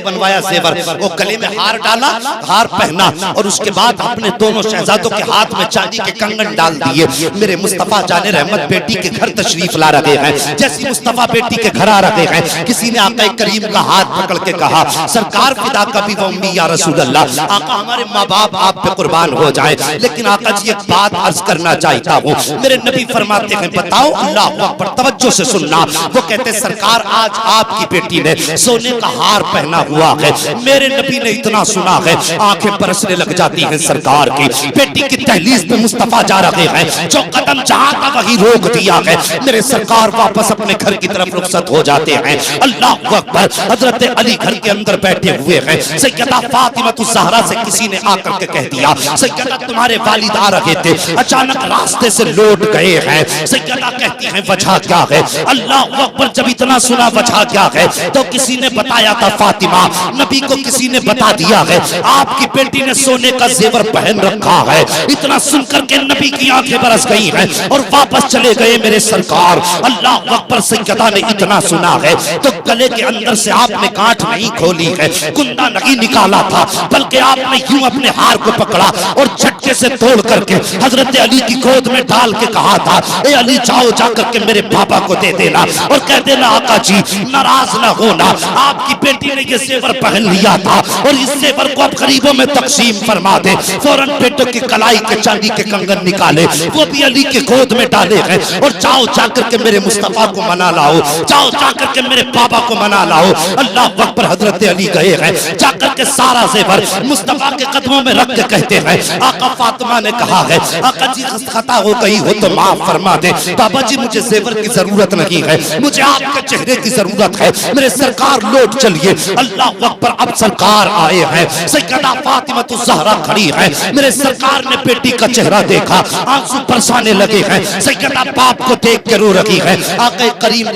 बनवाया जेवर, वो गले में हार डाला, हार पहना, और उसके बाद अपने दोनों शहजादों के हाथ में चांदी के कंगन डाल दिए। मेरे मुस्तफा जाने रहमत बेटी के घर तशरीफ ला रहे हैं। जैसी मुस्तफा बेटी के घर आ रहे हैं, किसी ने आका करीम का हाथ पकड़ के कहा सरकार फिदा कभी वो उम्मी या रसूल अल्लाह, आका हमारे माँ बाप आप पे कुर्बान हो जाए, लेकिन आका जी एक बात अर्ज करना चाहता हूँ। मेरे नबी फरमाते हैं बताओ। अल्लाह अकबर, तवज्जो से सुनना। वो कहते सरकार आज आपकी बेटी ने है, सोने का हार पहना हुआ है। मेरे नबी ने इतना सुना है, आंखें बरसने लग जाती हैं सरकार की। बेटी की दहलीज पे मुस्तफा जा रहे हैं, जो कदम जहां था वहीं रोक दिया है। मेरे सरकार वापस अपने घर की तरफ रुखसत हो जाते हैं। अल्लाह अकबर। हजरत अली घर के अंदर बैठे हुए हैं। सैयदा फातिमा ज़हरा से किसी ने आकर के कह दिया, सैयदा तुम्हारे वालिद आ रहे थे, अचानक रास्ते से लौट गए हैं। सैयदा कहती हैं वजह क्या है? अल्लाह अकबर। जब इतना सुना वजह क्या है, तो किसी ने बताया था फातिमा, नबी को किसी ने बता दिया है आपकी बेटी ने सोने का जेवर पहन रखा है। इतना सुनकर के नबी की आंखें बरस गई हैं और वापस चले गए मेरे सरकार। अल्लाह अकबर। सैयदा ने इतना सुना है तो गले के अंदर से आपने गांठ नहीं खोली है, कुंडा नहीं निकाला था, बल्कि आपने यूं अपने हार को पकड़ा और झटके से तोड़ करके हजरत अली की गोद में डाल के कहा था, ए अली जाओ जाकर के मेरे पापा को दे देना और कह देना आका जी नाराज ना होना, आपकी बेटी ने ये जेवर पहन लिया था और इस जेवर को अब गरीबों में तकसीम फरमा दे। फौरन बेटों की कलाई के चांदी के कंगन निकाले, वो भी अली के गोद में डाले हैं और जाओ जाकर के मेरे मुस्तफा को मना लाओ, जाओ जाकर के मेरे पापा को मना लाओ। अल्लाह अकबर। हजरत अली गए हैं, जाकर के सारा जेवर मुस्तफा के कदमों में रख के कहते हैं, आका फातिमा ने कहा है आका जी खता हो गई हो तो माफ फरमा दे। बाबा जी मुझे जेवर की जरूरत नहीं है, मुझे आपके चेहरे की जरूरत है, मेरे सरकार लौट चलिए। अल्लाह अकबर। अब सरकार आए हैं, सैयदा फातिमा ज़हरा खड़ी है। मेरे सरकार ने बेटी का चेहरा देखा, आंसू बरसाने लगे हैं। सैयदा बाप को देख के रो रही है। आके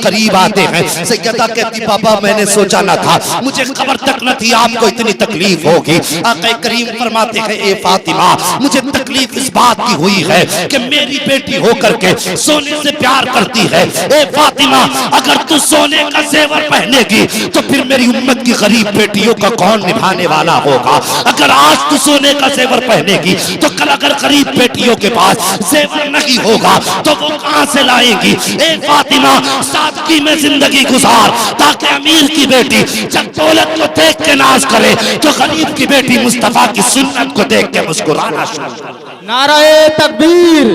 करीब आते हैं। सैयदा कहती बाबा मैंने सोचा ना था, मुझे खबर तक न थी आपको इतनी तकलीफ होगी। आका करीम फरमाते हैं ए फातिमा मुझे तकलीफ इस बात की हुई है कि मेरी बेटी होकर के सोने से प्यार करती है। ए फातिमा अगर तू सोने का जेवर पहनेगी तो फिर मेरी उम्मत की गरीब बेटियों का कौन निभाने वाला होगा? अगर आज तू सोने का जेवर पहनेगी तो कल अगर गरीब बेटियों के पास जेवर नहीं होगा तो वो कहां से लाएंगी? ए फातिमा सादगी में जिंदगी गुजार ताकि अमीर की बेटी जब दौलत को देख के नाज करे तो गरीब की बेटी मुस्तफा की सुन्नत को देख के मुस्कुराना शुरू करे। नाराए तकबीर,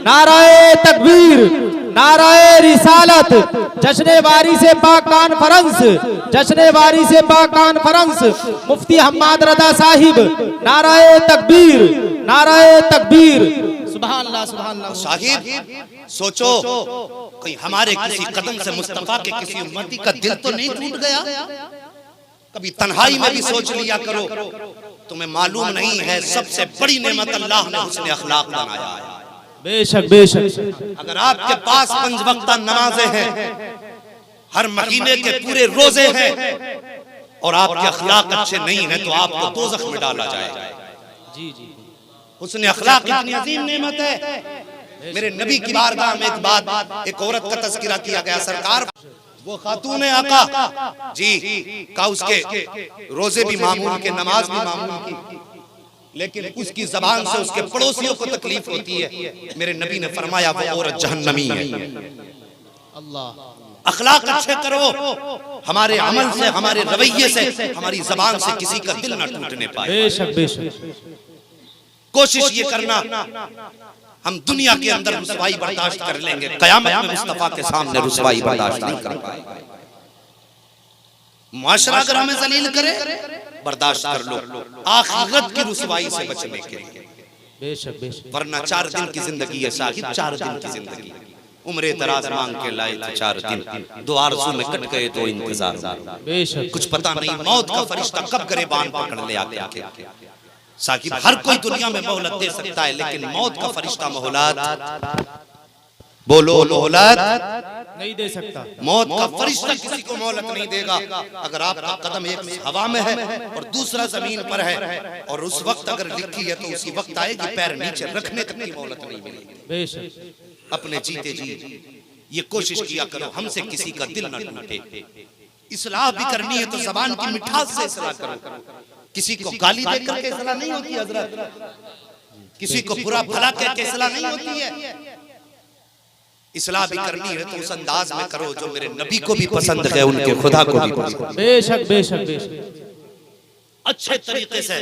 नाराए तकबीर, नाराए रिसालत। जश्न वारी से पाक कॉन्फ्रेंस, जश्न वारी से पाक कॉन्फ्रेंस, मुफ्ती हम्माद रजा साहिब। नाराए तकबीर, नाराए तकबीर। सुभान अल्लाह, सुभान अल्लाह। साहिब सोचो कहीं हमारे किसी कदम से मुस्तफा के किसी उम्मती का दिल तो नहीं टूट गया? कभी तन्हाई में भी सोच लिया करो। तुम्हें मालूम नहीं है सबसे बड़ी नेमत अल्लाह ने हुस्न अखलाक बनाया है। बेशक बेशक। अगर आपके पास 5 वक्ता नमाजें हैं, हर महीने के पूरे रोजे हैं और आपके अखलाक अच्छे नहीं हैं तो आपको दोज़ख में डाला जाएगा। जी जी। हुस्न अखलाक इतनी अजीम नेमत है। मेरे नबी की बारगाह में एक बात, एक औरत का तज़किरा किया गया। सरकार वो खातून है आका जी का उसके रोजे भी मामूल के, नमाज भी मामूल की, लेकिन उसकी जबान से उसके पड़ोसियों को तकलीफ होती है। मेरे नबी ने फरमाया वो औरत जहन्नमी है। अल्लाह। अखलाक अच्छे करो, हमारे अमल से, हमारे रवैये से, हमारी जबान से किसी का दिल न टूटने पाए। बेशक बेशक। कोशिश ये करना हम दुनिया के अंदर रुसवाई बर्दाश्त कर लेंगे, कयामत में मुस्तफा के सामने रुसवाई बर्दाश्त नहीं कर पाएंगे। माशरा अगर हमें जलील करे बर्दाश्त कर लो, आखिरत की रुसवाई से बचने के लिए। बेशक बेशक। वरना 4 दिन की जिंदगी है साहिब, 4 दिन की जिंदगी। उम्रे दराज मांग के लाए थे 4 दिन, 2 आरज़ू में कट गए 2 इंतजार। बेशक। कुछ पता नहीं मौत का फरिश्ता कब गिरबान पकड़ ले आके। साकिब हर कोई दुनिया में मोहलत दे सकता है, लेकिन मौत का फरिश्ता मोहलत, बोलो मोहलत नहीं दे सकता। मौत का फरिश्ता किसी को मोहलत नहीं देगा। अगर आपका कदम एक हवा में है और दूसरा जमीन पर है और उस वक्त अगर लिखी है तो उसी वक्त आएगी, पैर नीचे रखने तक की मोहलत नहीं मिलेगी। बेशक। अपने जीते जी ये कोशिश किया करो हमसे किसी का दिल न टूटे। इस्लाह भी करनी है तो जबान की मिठास से इस्लाह करो। किसी को गाली देकर के इस्लाह नहीं होती हजरत, किसी को बुरा भला कह के इस्लाह नहीं होती है। इस्लाह भी करनी है तो उस अंदाज में करो जो मेरे नबी को भी पसंद है, उनके खुदा को भी पसंद। बेशक बेशक बेशक। अच्छे तरीके से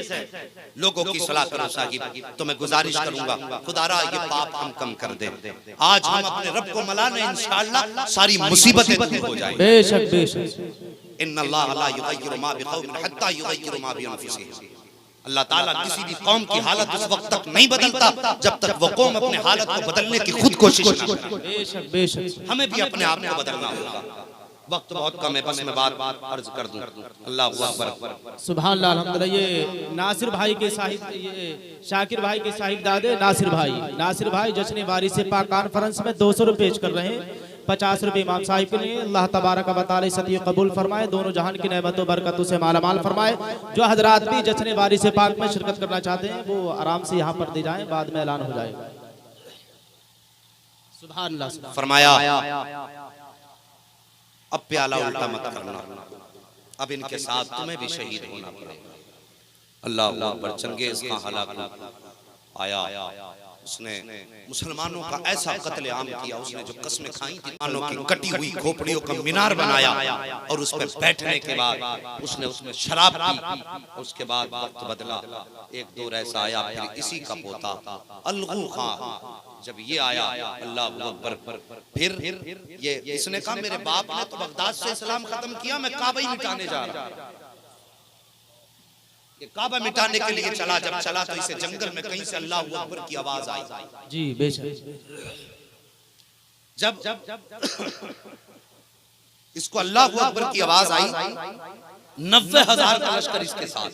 लोगों की सलाह करो साहिब। तो मैं गुजारिश करूंगा खुदारा ये पाप हम कम कर दे। आज हम अपने रब को मना लें, इंशाअल्लाह सारी मुसीबतें दूर हो जाएंगी। बेशक बेशक। इन्नल्लाह ला युगय्यिरु मा बिक़ौमिन हत्ता युगय्यिरु मा बिअनफुसिहिम। अल्लाह ताला किसी भी कौम की हालत उस वक्त तक नहीं बदलता जब तक वो कौम अपने हालत को बदलने की खुद कोशिश न करे। बेशक बेशक हमें भी अपने आप को बदलना होगा। वक्त बहुत कम है, बस मैं बात अर्ज कर दूं। अल्लाहु अकबर। सुभान अल्लाह अल्हम्दुलिल्लाह। ये नासिर भाई के साहिब, ये शाकिर भाई के साहिबजादे नासिर भाई जश्न वारी से पाक कॉन्फ्रेंस में 200 रुपये पेश कर रहे हैं। 50 रुपये इमाम साहिब के लिए। अल्लाह तबारक व तआला सदी कबूल फरमाए, दोनों जहान की नेमतों बरकतों से मालामाल फरमाए। जो हजरात भी जश्न वारी से पाक में शिरकत करना चाहते हैं वो आराम से यहाँ पर दे जाएं, बाद में ऐलान हो जाएगा। सुभान अल्लाह। फरमाया अब प्याला उल्टा मत करना, अब इनके साथ तुम्हें भी शहीद होना पड़ेगा। अल्लाह अकबर। चंगेज खां हलाकू आया, उसने मुसलमानों का ऐसा कत्ले आम किया, उसने जो कस्में खाई थी मानो की कटी हुई खोपड़ियों का मीनार बनाया और उस पर बैठने के बाद उसने उसमें शराब पी। उसके बाद वक्त बदला, एक दौर ऐसा आया, फिर इसी का पोता अलगू खां जब ये आया, अल्लाह अकबर, फिर ये इसने कहा मेरे बाप ने तो बगदाद से इस्लाम खत्म किया, मैं काबा ही मिटाने जा रहा। ये काबा मिटाने के लिए चला, जब चला तो इसे जंगल में कहीं से अल्लाह अकबर की आवाज आई। जी बेशक। जब इसको अल्लाह अकबर की आवाज आई, 90,000 का लश्कर इसके साथ।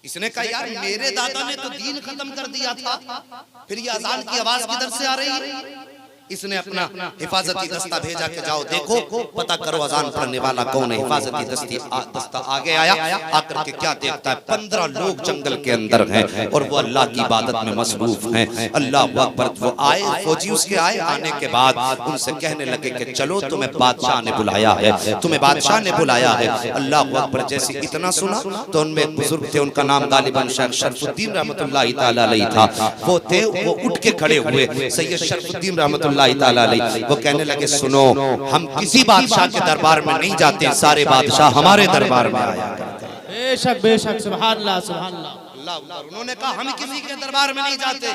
इसने कहा यार मेरे दादा ने तो दीन खत्म कर दिया था, फिर ये अजान की आवाज किधर से आ रही है? इसने अपना हिफाजती दस्ता भेजा कि जाओ देखो, पता करो अजान पढ़ने वाला कौन है। हिफाजती दस्ता आगे आया, आकर के क्या देखता है, 15 लोग जंगल के अंदर हैं और वो अल्लाह की इबादत में मसरूफ हैं। अल्लाह अकबर। वो आए, फौजी उसके आए, आने के बाद उनसे कहने लगे कि चलो तुम्हें बादशाह ने बुलाया है, तुम्हें बादशाह ने बुलाया है। अल्लाह अकबर। जैसे इतना सुना तो उनमें एक बुजुर्ग थे, उनका नाम गालिबन शेख शरफुद्दीन रहमतुल्लाह ताला अलैहि था। वो थे, वो उठ के खड़े हुए, सैयद शरफुद्दीन रहमतुल्लाह ताला अलैहि। वो कहने लगे सुनो, हम किसी बादशाह के दरबार में नहीं जाते, सारे बादशाह हमारे दरबार में आया करते हैं। बेशक बेशक। सुभान अल्लाह सुभान अल्लाह। उन्होंने कहा हम किसी के दरबार में नहीं जाते,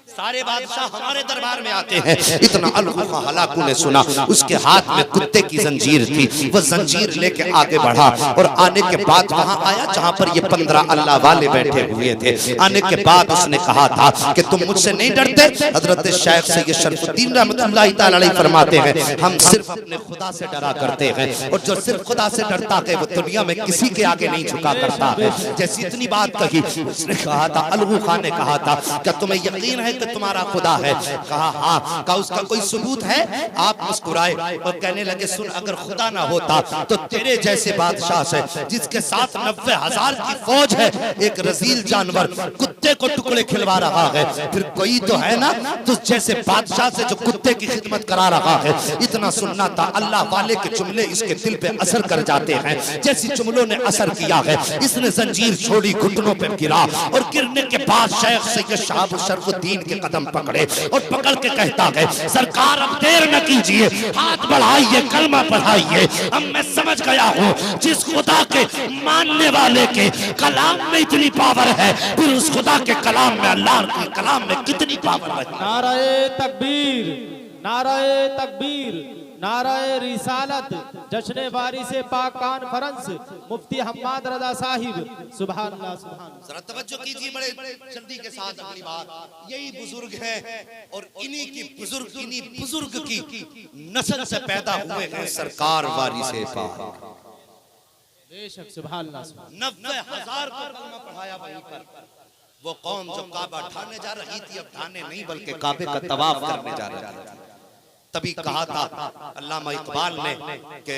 सारे बादशाह हमारे दरबार में आते हैं। इतना अलगू हलाकू ने सुना, उसके हाथ में कुत्ते की जंजीर थी, वो जंजीर लेके आगे बढ़ा और आने के बाद वहां आया जहां पर ये 15 अल्लाह वाले बैठे हुए थे। आने के बाद उसने कहा था कि तुम मुझसे नहीं डरते? हजरत शेख सैयद शरफुद्दीन रहमतुल्लाह ताला अलैहि फरमाते हैं हम सिर्फ अपने खुदा से डरा करते हैं, और जो सिर्फ खुदा से डरता है वो दुनिया में किसी के आगे नहीं झुका करता है। जैसी इतनी बात कही, उसने कहा था, अलगू खान ने कहा था क्या तुम्हें यकीन है कि तुम्हारा खुदा है? कहा हाँ। कहा उसका कोई सबूत है? आप मुस्कुराए और कहने लगे सुन, अगर खुदा ना होता तो तेरे जैसे बादशाह से जिसके साथ 90,000 की फौज है, एक रजील जानवर कुत्ते को टुकड़े खिलवा रहा है, फिर कोई तो है ना तो जैसे बादशाह से जो कुत्ते की खिदमत करा रहा है। इतना सुनना था, अल्लाह वाले के जुमले इसके दिल पे असर कर जाते हैं। जैसी जुमलों ने असर किया है, इसने जंजीर छोड़ी, घुटनों पे गिरा और गिरने के बाद शेख सैयद शहाब शरफुद्दीन के कदम पकड़े और पकड़ के कहता है सरकार अब देर न कीजिए, हाथ बढ़ाइए, कलमा पढ़ाइए। अब मैं समझ गया हूँ जिस खुदा के मानने वाले के कलाम में इतनी पावर है, फिर उस खुदा के कलाम में, अल्लाह के कलाम में कितनी पावर है। नाराए तकबीर, नाराए तकबीर, नाराए रिसालत। जश्न वारी से पाक कॉन्फ्रेंस मुफ्ती हम्माद रजा साहिब। सुभान अल्लाह सुभान अल्लाह। जरा तवज्जो कीजिए बड़े जल्दी के साथ अपनी बात। यही बुजुर्ग हैं और इन्हीं बुजुर्ग की नस्ल से पैदा हुए हैं सरकार वारी से पाक। बेशक। सुभान अल्लाह। 90,000 को कलमा पढ़ाया वहीं पर। वो कौम जो काबा ढाने जा रही थी, अब ढाने नहीं बल्कि काबे का तवाफ करने जा रही थी। तभी कहा था अल्लामा इकबाल ने कि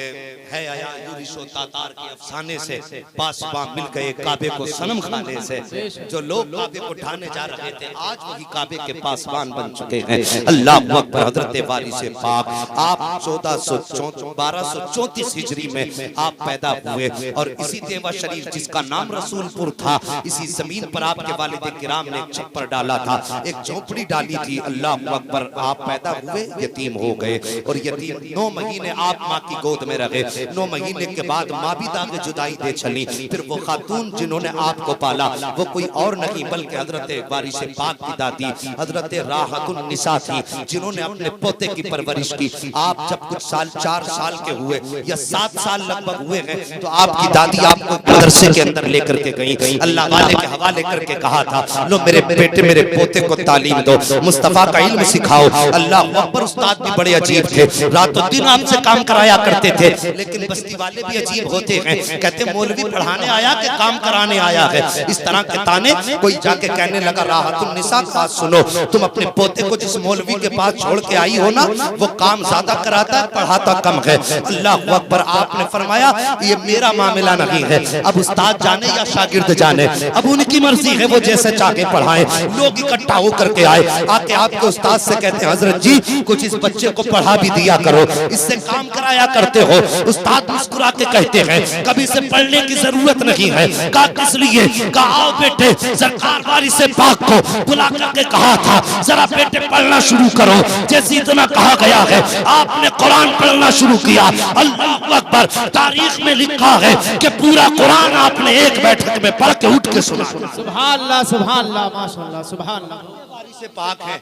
है आया यूरिशो तातार के अफसाने से, पासबां मिल गए काबे को सनम खाने से। जो लोग काबे को ढाने जा रहे थे आज वही काबे के पासबान बन चुके हैं। अल्लाह अकबर। हजरत वाली से पाक आप 1234 हिजरी में आप पैदा हुए और इसी देवा शरीफ जिसका नाम रसूलपुर था, इसी जमीन पर आपके वालिद किराम ने एक छप्पर डाला था, एक झोपड़ी डाली थी। अल्लाह अकबर। आप पैदा हुए, यतीम हो गए और यतीम 9 महीने आप माँ की गोद में रहे। 9 महीने के बाद माँ भी दागे जुदाई दे चली। फिर वो खातून जिन्होंने आपको पाला वो कोई और नहीं बल्कि हजरत वारिस पाक की दादी हजरत राहतुन निसा थी, जिन्होंने अपने पोते की परवरिश की। आप जब कुछ साल 4 साल के हुए या 7 साल लगभग हुए हैं तो आपकी दादी आपको मदरसे के अंदर लेकर के गई, अल्लाह वाले के हवाले करके कहा था, लो मेरे बेटे मेरे पोते को तालीम दो, मुस्तफा का इल्म सिखाओ। अल्लाह अकबर। उस्ताद भी बड़े अजीब थे, रातों दिन हमसे काम कराया करते थे, लेकिन बस्ती वाले भी अजीब होते हैं। कहते मौलवी पढ़ाने आया कि काम कराने आया है, इस तरह के ताने। कोई जाके कहने लगा राहतुन निसा बात सुनो, तुम अपने पोते को जिस मौलवी के पास छोड़ के आई हो ना वो काम ज्यादा कराता है पढ़ाता कम है। अल्लाह अकबर। आपने फरमाया ये मेरा मामला नहीं है, अब उस्ताद जाने या शागिर्द जाने, अब उनकी मर्जी है, वो जैसे चाहे पढ़ाए। लोग इकट्ठा होकर के आए, आके आपके उस्ताद से कहते हैं हजरत जी कुछ इस बच्चे को पढ़ा भी दिया करो, इससे काम कराया करते हो। उस्ताद मुस्कुरा के कहते हैं कभी से पढ़ने की जरूरत नहीं है। कहा किस लिए? कहा आओ बेटे, सरकार वारिस पाक को बुला करके कहा था जरा बेटे पढ़ना शुरू करो। जैसे इतना कहा गया है आपने कुरान पढ़ना शुरू किया। अल्लाह अकबर। तारीख में लिखा है कि पूरा कुरान आपने एक बैठक में पढ़ के उठ के सुना। सुभान अल्लाह, सुभान अल्लाह, माशाअल्लाह, सुभान अल्लाह। वारिस पाक है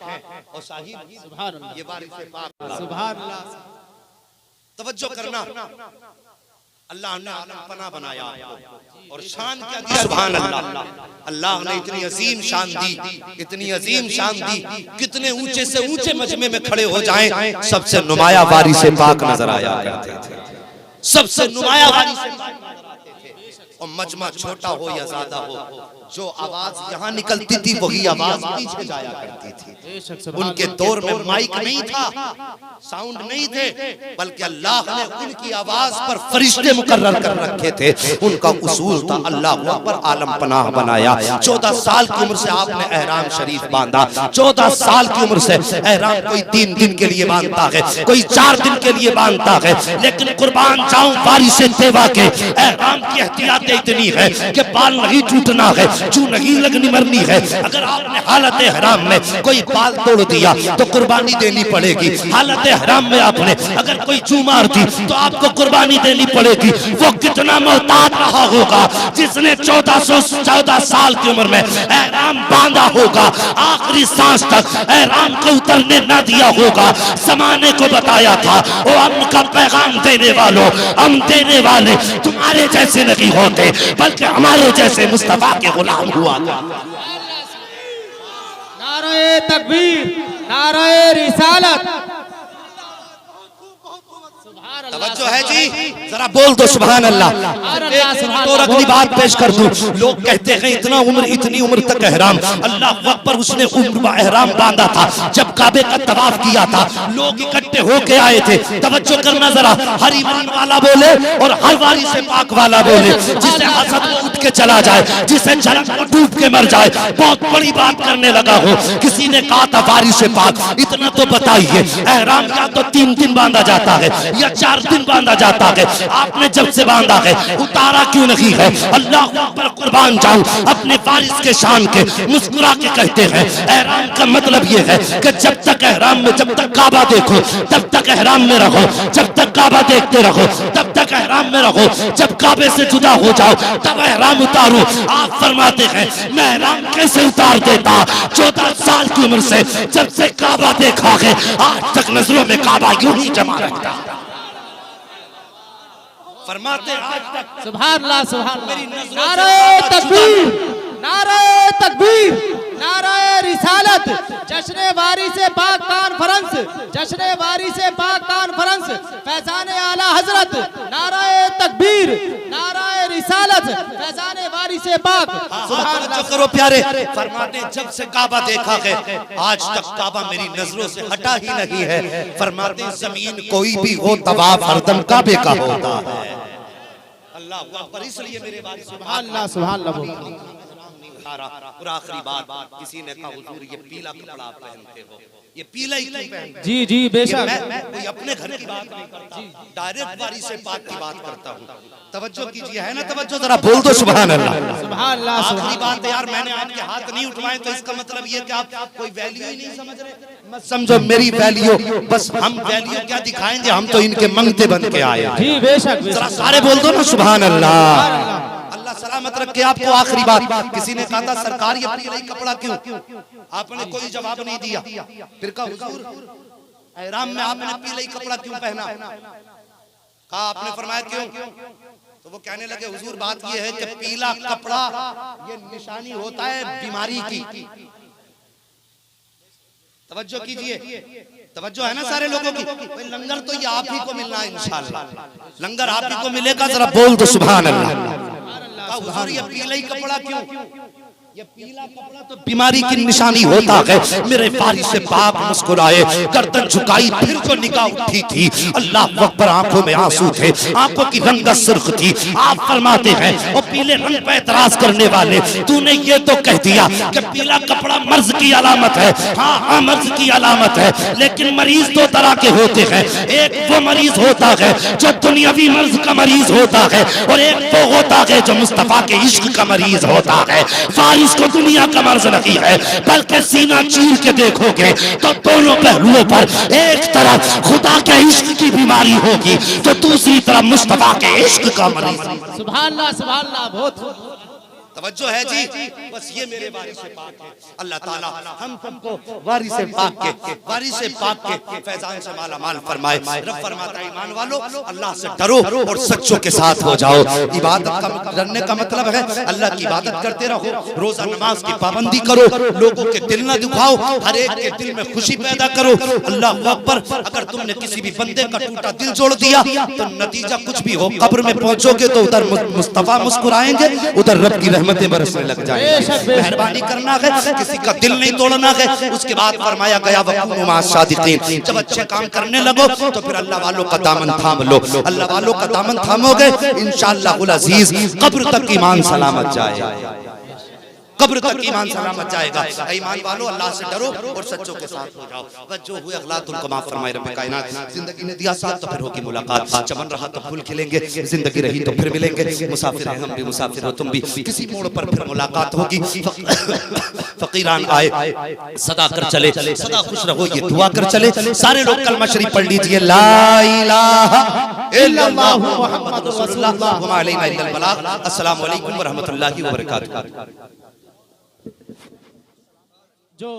और साहिब सुभान अल्लाह, ये वारिस पाक। सुभान अल्लाह। तवज्जो करना, अल्लाह ने आलम पना बनाया और शान क्या दी। सुभान अल्लाह। अल्लाह ने इतनी अजीम शान दी, इतनी अजीम शान दी, कितने ऊंचे से ऊंचे मजमे में खड़े हो जाएं सबसे नुमाया वारिस पाक नजर आया करते थे, सबसे नुमाया वारिस पाक नजर आते थे। और मजमा छोटा हो या ज्यादा हो, जो आवाज यहाँ निकलती थी वही आवाज पीछे जाया करती थी। उनके दौर में माइक नहीं था, साउंड नहीं थे, बल्कि अल्लाह ने उनकी आवाज पर फरिश्ते मुकर्रर कर रखे थे। उनका उसूल था अल्लाह पर आलम पनाह बनाया। 14 साल की उम्र से आपने एहराम शरीफ बांधा। 14 साल की उम्र से एहराम कोई 3 दिन के लिए बांधता है, कोई 4 दिन के लिए बांधता है, लेकिन कुर्बान जाऊं वारिस तेवा के एहराम की एहतियात इतनी है कि बाल नहीं टूटना है, जू नहीं लगनी मरनी है। अगर आपने हालत हराम में कोई बाल तोड़ दिया तो कुर्बानी देनी पड़ेगी। हालत हराम में आपने अगर कोई जू मार दी तो आपको कुर्बानी देनी पड़ेगी। वो कितना मोहताज रहा होगा जिसने 14 साल की उम्र में एहराम बांधा होगा, आखिरी सांस तक एहराम को उतरने न दिया होगा। जमाने को बताया था वो अमन का पैगाम देने वालों, हम देने वाले तुम्हारे जैसे नहीं होते बल्कि हमारे जैसे मुस्तफा के गुलाम हुआ। नारे तकबीर, नारे रिसालत। तवज्जो है जी, जरा बोल दो सुभान अल्लाह। तो अगली बात पेश कर दूं। लोग कहते हैं इतना उम्र, इतनी उम्र तक एहराम, अल्लाह अकबर। उसने उम्र एहराम बांधा था जब काबे का तवाफ किया था, लोग इकट्ठे होके आए थे। तवज्जो करना जरा, हर ईमान वाला बोले और हर वारिस पाक वाला बोले। जिसे हसद को उठ के चला जाए, जिसे जलन को डूब के मर जाए, बहुत बड़ी बात करने लगा हो। किसी ने कहा था वारिस पाक इतना तो बताइए, एहराम या तो 3 दिन बांधा जाता है या 4 दिन बांधा जाता है, आपने जब से बांधा है उतारा क्यों नहीं है? अल्लाह पर कुर्बान जाऊं अपने वारिस के शान के। मुस्कुरा के कहते हैं एहराम का मतलब ये है कि जब तक एहराम में, जब तक काबा देखो तब तक एहराम में रहो, जब तक काबा देखते रहो तब तक एहराम में रहो, जब काबे से जुदा हो जाओ तब एहराम उतारो। आप फरमाते हैं मैं एहराम कैसे उतार देता? 14 साल की उम्र से जब से काबा देखा है आज तक नजरों में काबा यूं ही जमा रहता। फरमाते आज तक सुभान अल्लाह, सुभान मेरी अल्लाह। नजरों से नारे काबा तकबीर, नारे तकबीर, नारे रिसालत। जश्न वारिस पाक कॉन्फ्रेंस, जश्न वारिस पाक कॉन्फ्रेंस, फैजान आला हजरत। नारे तकबीर, नारे रिसालत, फैजान वारिस पाक। सुभान अल्लाह। करो प्यारे। फरमाते जब से काबा देखा है आज तक काबा मेरी नजरों से हटा ही नहीं है। फरमाते जमीन कोई भी हो तवाफ हरदम काबे का होता है। अल्लाह अकबर। इसलिए मेरे वारिस सुभान अल्लाह, सुभान अल्लाह। उतारा और आखिरी बात किसी ने कहा हुजूर ये पीला कपड़ा आप पहनते हो, ये पीला ही क्यों पहनते हो? जी जी बेशक। मैं कोई अपने घर की बात नहीं करता, डायरेक्ट वारी से पाक की बात करता हूँ। तवज्जो कीजिए, है ना तवज्जो? जरा बोल दो सुभान अल्लाह। सुभान अल्लाह। आखिरी बात है यार, मैंने आपके हाथ नहीं उठवाए तो इसका मतलब ये कि आप कोई वैल्यू ही नहीं समझ रहे। मत समझो मेरी वैल्यू, बस हम वैल्यू क्या दिखाएंगे, हम तो इनके मंगते बन के आए। जी बेशक। जरा सारे बोल दो ना सुभान अल्लाह। अल्लाह सलामत रखे आपको। आखिरी बात, किसी ने कहा था सरकार ये पीला ही कपड़ा क्यों? आपने कोई जवाब नहीं दिया। फिर कहा हुजूर एहराम में आपने पीला ही कपड़ा क्यों पहना? कहा आपने फरमाया क्यों? तो वो कहने लगे हुजूर बात ये है कि पीला कपड़ा ये निशानी होता है बीमारी की। तवज्जो कीजिए, तवज्जो है ना सारे लोगों की? लंगर तो ये आप ही को मिलना है इंशाअल्लाह, लंगर आप ही को मिलेगा। जरा बोल दो सुभान अल्लाह। हुजूर ये पीला ही कपड़ा क्यों? ये पीला कपड़ा तो बीमारी की निशानी होता है। मेरे वारिस से पाक मुस्कुराए, गर्दन झुकाई, फिर जो निगाह उठी थी अल्लाह अकबर, आंखों में आंसू थे, आंखों की रंगत सुर्ख थी। आप फरमाते हैं वो पीले रंग पे एतराज करने वाले, तूने ये तो कह दिया कि पीला कपड़ा मर्ज की अलामत है। हाँ हाँ मर्ज की अलामत है, लेकिन मरीज दो तरह के होते हैं। एक वो मरीज होता है जो दुनियावी मर्ज का मरीज होता है, और एक वो होता है जो मुस्तफा के इश्क का मरीज होता है। इसको दुनिया का मर्ज नहीं है, बल्कि सीना चीर के देखोगे तो दोनों पहलुओं पर एक तरफ खुदा के इश्क की बीमारी होगी तो दूसरी तरफ मुस्तफा के इश्क का मरीज। सुभान अल्लाह, सुभान अल्लाह। बहुत तवज्जो है जी, बस ये मेरे वारिस से पाक है। अल्लाह ताला हम सबको वारिस से पाक के फैजान से माला माल फरमाए। रब फरमाता है ईमान वालो अल्लाह से डरो और सच्चों के साथ हो जाओ। इबादत का डरने का मतलब है अल्लाह की इबादत करते रहो, रोजा नमाज की पाबंदी करो, लोगों के दिल न दुखाओ, हर एक के दिल में खुशी पैदा करो। अल्लाह अकबर। अगर तुमने किसी भी बंदे का टूटा दिल जोड़ दिया तो नतीजा कुछ भी हो, कब्र में पहुंचोगे तो उधर मुस्तफा मुस्कुराएंगे, उधर रब की रहमतें बरसने लग जाएंगी। मेहरबानी करना है, किसी का दिल नहीं तोड़ना है। उसके बाद फरमाया गया वकुनु मा सादिकीन, जब अच्छे काम करने लगो तो फिर अल्लाह वालों का दामन थाम लो। अल्लाह वालों का दामन थामोगे इंशाअल्लाहुल अजीज कब्र तक ईमान सलामत जाएगा, कब्र तक ईमान सलामत जाएगा। ईमान वालों अल्लाह से डरो और सच्चों के साथ हो जाओ। जो हुए अगलात उनको माफ फरमाए रब्बे कायनात। जिंदगी ने दिया साथ तो फिर होगी मुलाकात, चमन रहा तो फूल खिलेंगे, जिंदगी रही तो फिर मिलेंगे। मुसाफिर हैं हम भी, मुसाफिर हो तुम भी, किसी मोड़ पर फिर मुलाकात होगी। फकीरान आए सदा कर चले, सदा खुश रहो ये दुआ कर चले। सारे लोग कलमा शरीफ पढ़ लीजिए, ला इलाहा इल्लल्लाह मुहम्मदुर रसूलुल्लाह व मा अलैना इल्लल बलाग। अस्सलामु अलैकुम व रहमतुल्लाहि व बरकातहू। जो